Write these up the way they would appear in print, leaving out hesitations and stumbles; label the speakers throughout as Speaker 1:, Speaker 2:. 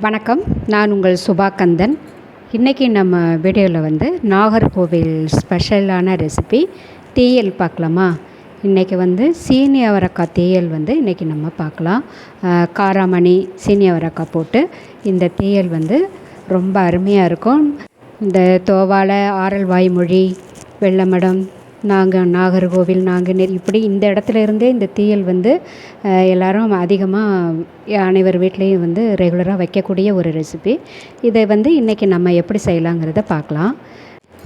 Speaker 1: வணக்கம். நான் உங்கள் சுபா கந்தன். இன்றைக்கி நம்ம வீடியோவில் வந்து நாகர்கோவில் ஸ்பெஷலான ரெசிபி தீயல் பார்க்கலாமா? இன்றைக்கி வந்து சீனி அவரைக்காய் தீயல் வந்து இன்றைக்கி நம்ம பார்க்கலாம். காராமணி சீனி அவரைக்காய் போட்டு இந்த தீயல் வந்து ரொம்ப அருமையாக இருக்கும். இந்த தோவாலை, ஆரல் வாய்மொழி, வெள்ளமடம், நாகர்கோவில், நாங்குநேர் இப்படி இந்த இடத்துல இருந்தே இந்த தீயல் வந்து எல்லோரும் அதிகமாக அனைவர் வீட்லேயும் வந்து ரெகுலராக வைக்கக்கூடிய ஒரு ரெசிபி. இதை வந்து இன்றைக்கி நம்ம எப்படி செய்யலாங்கிறத பார்க்கலாம்.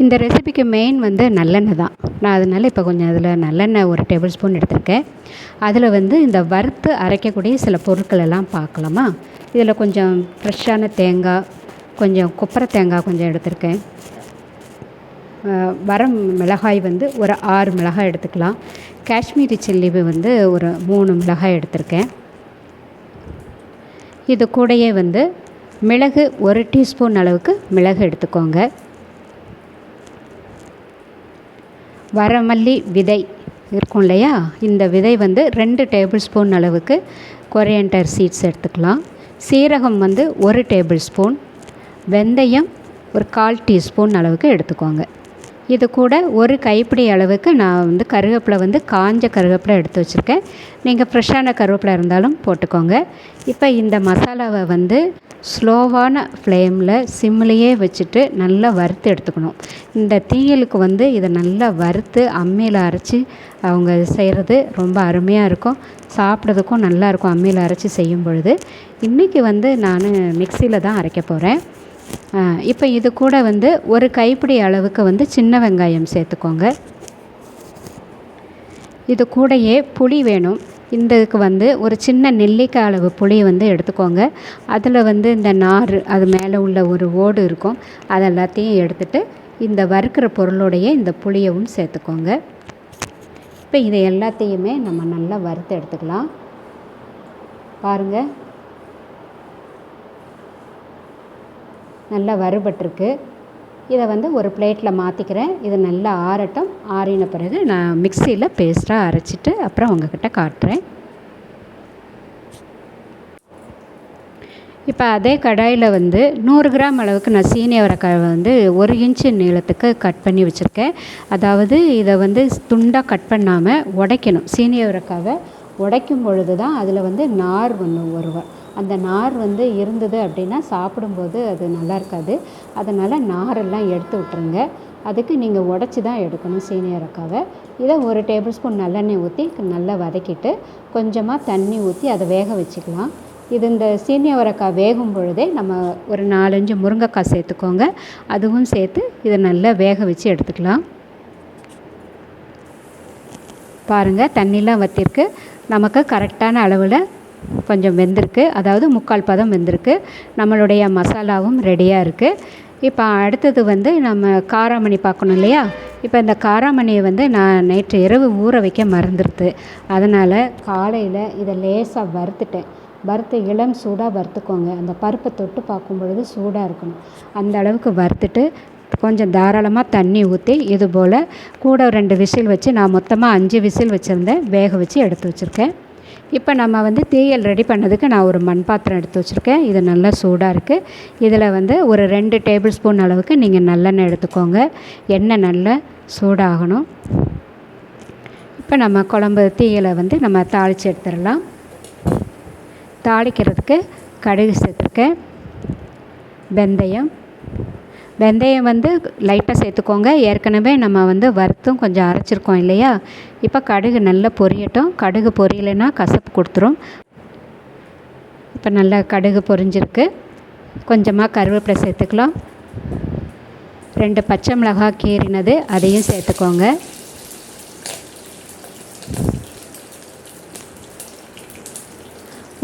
Speaker 1: இந்த ரெசிபிக்கு மெயின் வந்து நல்லெண்ணெய் தான். நான் அதனால் இப்போ கொஞ்சம் அதில் நல்லெண்ணெய் 1 டேபிள் ஸ்பூன் எடுத்திருக்கேன். அதில் வந்து இந்த வறுத்து அரைக்கக்கூடிய சில பொருட்கள் எல்லாம் பார்க்கலாமா? இதில் கொஞ்சம் ஃப்ரெஷ்ஷான தேங்காய், கொஞ்சம் கொப்பரை தேங்காய் கொஞ்சம் எடுத்திருக்கேன். வர மிளகாய் வந்து ஒரு 6 மிளகாய் எடுத்துக்கலாம். காஷ்மீரி சில்லி வந்து ஒரு 3 மிளகாய் எடுத்திருக்கேன். இது கூடயே வந்து மிளகு 1 டீஸ்பூன் அளவுக்கு மிளகு எடுத்துக்கோங்க. வரமல்லி விதை இருக்கும் இல்லையா, இந்த விதை வந்து 2 டேபிள் ஸ்பூன் அளவுக்கு கொரியாண்டர் சீட்ஸ் எடுத்துக்கலாம். சீரகம் வந்து 1 டேபிள் ஸ்பூன், வெந்தயம் ஒரு 1/4 டீஸ்பூன் அளவுக்கு எடுத்துக்கோங்க. இது கூட ஒரு கைப்பிடி அளவுக்கு நான் வந்து கருவேப்பிலை வந்து காஞ்ச கருவேப்பிலை எடுத்து வச்சுருக்கேன். நீங்கள் ஃப்ரெஷ்ஷான கருவேப்பிலை இருந்தாலும் போட்டுக்கோங்க. இப்போ இந்த மசாலாவை வந்து ஸ்லோவான ஃப்ளேமில் சிம்லேயே வச்சுட்டு நல்லா வறுத்து எடுத்துக்கணும். இந்த தீயலுக்கு வந்து இதை நல்லா வறுத்து அம்மியில் அரைச்சி அவங்க செய்கிறது ரொம்ப அருமையாக இருக்கும். சாப்பிட்றதுக்கும் நல்லாயிருக்கும் அம்மியில் அரைச்சி செய்யும் பொழுது. இன்றைக்கி வந்து நான் மிக்சியில் தான் அரைக்க போகிறேன். இப்போ இது கூட வந்து ஒரு கைப்பிடி அளவுக்கு வந்து சின்ன வெங்காயம் சேர்த்துக்கோங்க. இது கூடயே புளி வேணும். இதுக்கு வந்து ஒரு சின்ன நெல்லிக்காய் அளவு புளி வந்து எடுத்துக்கோங்க. அதில் வந்து இந்த நார், அது மேலே உள்ள ஒரு ஓடு இருக்கும், அது எல்லாத்தையும் எடுத்துகிட்டு இந்த வறுக்கிற பொருளோடையே இந்த புளியவும் சேர்த்துக்கோங்க. இப்போ இதை எல்லாத்தையுமே நம்ம நல்லா வறுத்து எடுத்துக்கலாம். பாருங்கள், நல்லா வறுபட்டிருக்கு. இதை வந்து ஒரு பிளேட்டில் மாற்றிக்கிறேன். இது நல்லா ஆறட்டும். ஆறின பிறகு நான் மிக்சியில் பேஸ்ட்டாக அரைச்சிட்டு அப்புறம் உங்கள்கிட்ட காட்டுறேன். இப்போ அதே கடாயில் வந்து 100 கிராம் அளவுக்கு நான் சீனி அவரைக்காய் வந்து 1 இன்ச்சு நீளத்துக்கு கட் பண்ணி வச்சுருக்கேன். அதாவது இதை வந்து துண்டாக கட் பண்ணாமல் உடைக்கணும். சீனி அவரைக்காவை உடைக்கும் பொழுது தான் அதில் வந்து நார் ஒன்று வருவேன். அந்த நார் வந்து இருந்தது அப்படின்னா சாப்பிடும்போது அது நல்லா இருக்காது. அதனால் நாரெல்லாம் எடுத்து விட்டுருங்க. அதுக்கு நீங்கள் உடச்சி தான் எடுக்கணும் சீனி அவரைக்காவை. இதை 1 டேபிள் ஸ்பூன் நல்லெண்ணெய் ஊற்றி நல்லா வதக்கிட்டு கொஞ்சமாக தண்ணி ஊற்றி அதை வேக வச்சுக்கலாம். இது இந்த சீனி அவரைக்காய் வேகும் பொழுதே நம்ம ஒரு 4-5 முருங்கைக்காய் சேர்த்துக்கோங்க. அதுவும் சேர்த்து இதை நல்லா வேக வச்சு எடுத்துக்கலாம். பாருங்கள், தண்ணிலாம் வற்றிருக்கு. நமக்கு கரெக்டான அளவில் கொஞ்சம் வெந்திருக்கு, அதாவது 3/4 பதம் வெந்திருக்கு. நம்மளுடைய மசாலாவும் ரெடியாக இருக்குது. இப்போ அடுத்தது வந்து நம்ம காராமணி பார்க்கணும் இல்லையா? இப்போ இந்த காராமணியை வந்து நான் நேற்று இரவு ஊற வைக்க மறந்துடுது. அதனால் காலையில் இதை லேசாக வறுத்துட்டேன். வறுத்து இளம் சூடாக வறுத்துக்கோங்க. அந்த பருப்பை தொட்டு பார்க்கும் பொழுது சூடாக இருக்கணும். அந்த அளவுக்கு வறுத்துட்டு கொஞ்சம் தாராளமாக தண்ணி ஊற்றி இது போல் கூட 2 விசில் வச்சு, நான் மொத்தமாக 5 விசில் வச்சுருந்தேன், வேக வச்சு எடுத்து வச்சுருக்கேன். இப்போ நம்ம வந்து தீயல் ரெடி பண்ணதுக்கு நான் ஒரு மண் பாத்திரம் எடுத்து வச்சுருக்கேன். இது நல்லா சூடாக இருக்குது. இதில் வந்து ஒரு 2 டேபிள் ஸ்பூன் அளவுக்கு நீங்கள் நல்லெண்ணெய் எடுத்துக்கோங்க. எண்ணெய் நல்லா சூடாகணும். இப்போ நம்ம குழம்பு தீயலை வந்து நம்ம தாளித்து எடுத்துடலாம். தாளிக்கிறதுக்கு கடுகு சேர்த்துருக்கேன். வெந்தயம் வந்து லைட்டாக சேர்த்துக்கோங்க. ஏற்கனவே நம்ம வந்து வறுத்தும் கொஞ்சம் அரைச்சிருக்கோம் இல்லையா? இப்போ கடுகு நல்லா பொரியட்டும். கடுகு பொரியலைன்னா கசப்பு கொடுத்துரும். இப்போ நல்லா கடுகு பொரிஞ்சிருக்கு. கொஞ்சமாக கருவேப்பிலை சேர்த்துக்கலாம். 2 பச்சை மிளகாய் கீறினது அதையும் சேர்த்துக்கோங்க.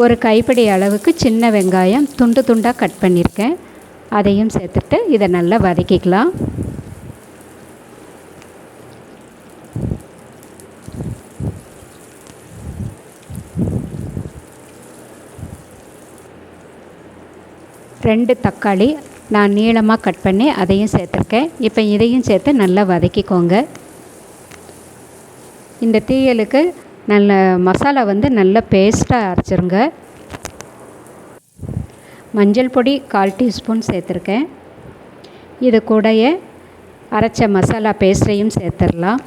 Speaker 1: ஒரு கைப்பிடி அளவுக்கு சின்ன வெங்காயம் துண்டு துண்டாக கட் பண்ணியிருக்கேன், அதையும் சேர்த்துட்டு இதை நல்லா வதக்கிக்கலாம். ரெண்டு தக்காளி நான் நீளமாக கட் பண்ணி அதையும் சேர்த்துருக்கேன். இப்போ இதையும் சேர்த்து நல்லா வதக்கிக்கோங்க. இந்த தீயலுக்கு நல்ல மசாலா வந்து நல்ல பேஸ்ட்டாக அரைச்சிருங்க. மஞ்சள் பொடி 1/4 டீஸ்பூன் சேர்த்துருக்கேன். இது கூடயே அரைச்ச மசாலா பேஸ்ட்டையும் சேர்த்துடலாம்.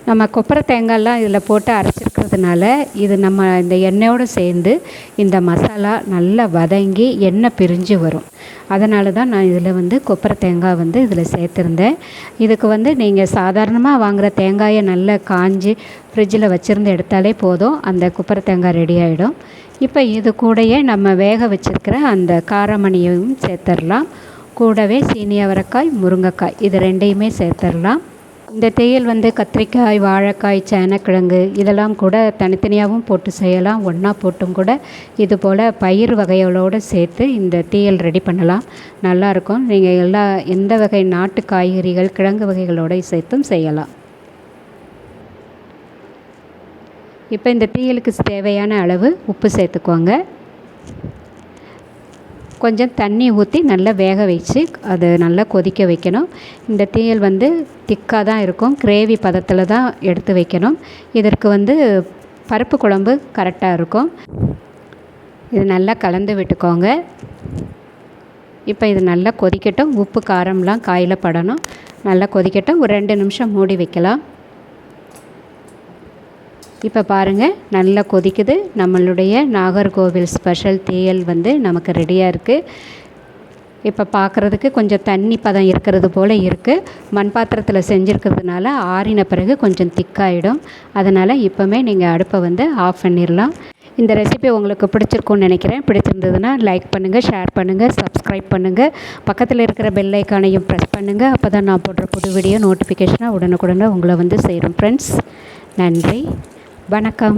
Speaker 1: நம்ம கொப்பரை தேங்காயெலாம் இதில் போட்டு அரைச்சிருக்கிறதுனால இது நம்ம இந்த எண்ணெயோடு சேர்ந்து இந்த மசாலா நல்லா வதங்கி எண்ணெய் பிரிஞ்சு வரும். அதனால தான் நான் இதில் கொப்பரை தேங்காய் இதில் சேர்த்துருந்தேன். இதுக்கு நீங்கள் சாதாரணமாக வாங்குகிற தேங்காயை நல்லா காஞ்சி ஃப்ரிட்ஜில் வச்சுருந்து எடுத்தாலே போதும், அந்த கொப்பரை தேங்காய் ரெடி ஆகிடும். இப்போ இது கூடயே நம்ம வேக வச்சுருக்கிற அந்த காராமணியையும் சேர்த்துடலாம். கூடவே சீனி அவரைக்காய், முருங்கைக்காய் இது ரெண்டையுமே சேர்த்துடலாம். இந்த தேயல் கத்திரிக்காய், வாழைக்காய், சேனக்கிழங்கு இதெல்லாம் கூட தனித்தனியாகவும் போட்டு செய்யலாம். ஒன்றா போட்டும் கூட இது போல் பயிர் வகைகளோடு சேர்த்து இந்த தீயல் ரெடி பண்ணலாம். நல்லாயிருக்கும். நீங்கள் எந்த வகை நாட்டு காய்கறிகள், கிழங்கு வகைகளோடு சேர்த்தும் செய்யலாம். இப்போ இந்த தீயலுக்கு தேவையான அளவு உப்பு சேர்த்துக்கோங்க. கொஞ்சம் தண்ணி ஊற்றி நல்லா வேக வச்சு அதை நல்லா கொதிக்க வைக்கணும். இந்த தீயல் திக்காக தான் இருக்கும், கிரேவி பதத்தில் தான் எடுத்து வைக்கணும். இதற்கு பருப்பு குழம்பு கரெக்டாக இருக்கும். இது நல்லா கலந்து விட்டுக்கோங்க. இப்போ இது நல்லா கொதிக்கட்டும். உப்பு காரம்லாம் காயில் படணும். நல்லா கொதிக்கட்டும். ஒரு 2 நிமிஷம் மூடி வைக்கலாம். இப்போ பாருங்கள், நல்லா கொதிக்குது. நம்மளுடைய நாகர்கோவில் ஸ்பெஷல் தீயல் நமக்கு ரெடியாக இருக்குது. இப்போ பார்க்குறதுக்கு கொஞ்சம் தண்ணி பதம் இருக்கிறது போல் இருக்குது. மண் பாத்திரத்தில் செஞ்சுருக்கிறதுனால ஆறின பிறகு கொஞ்சம் திக்காயிடும். அதனால் இப்போவே நீங்கள் அடுப்பை ஆஃப் பண்ணிடலாம். இந்த ரெசிபி உங்களுக்கு பிடிச்சிருக்கும்னு நினைக்கிறேன். பிடிச்சிருந்ததுன்னா லைக் பண்ணுங்கள், ஷேர் பண்ணுங்கள், சப்ஸ்கிரைப் பண்ணுங்கள். பக்கத்தில் இருக்கிற பெல் ஐக்கானையும் ப்ரெஸ் பண்ணுங்கள். அப்போ தான் நான் போடுற புது வீடியோ நோட்டிஃபிகேஷனாக உடனுக்குடனே உங்களை சேரும். ஃப்ரெண்ட்ஸ், நன்றி, வணக்கம்.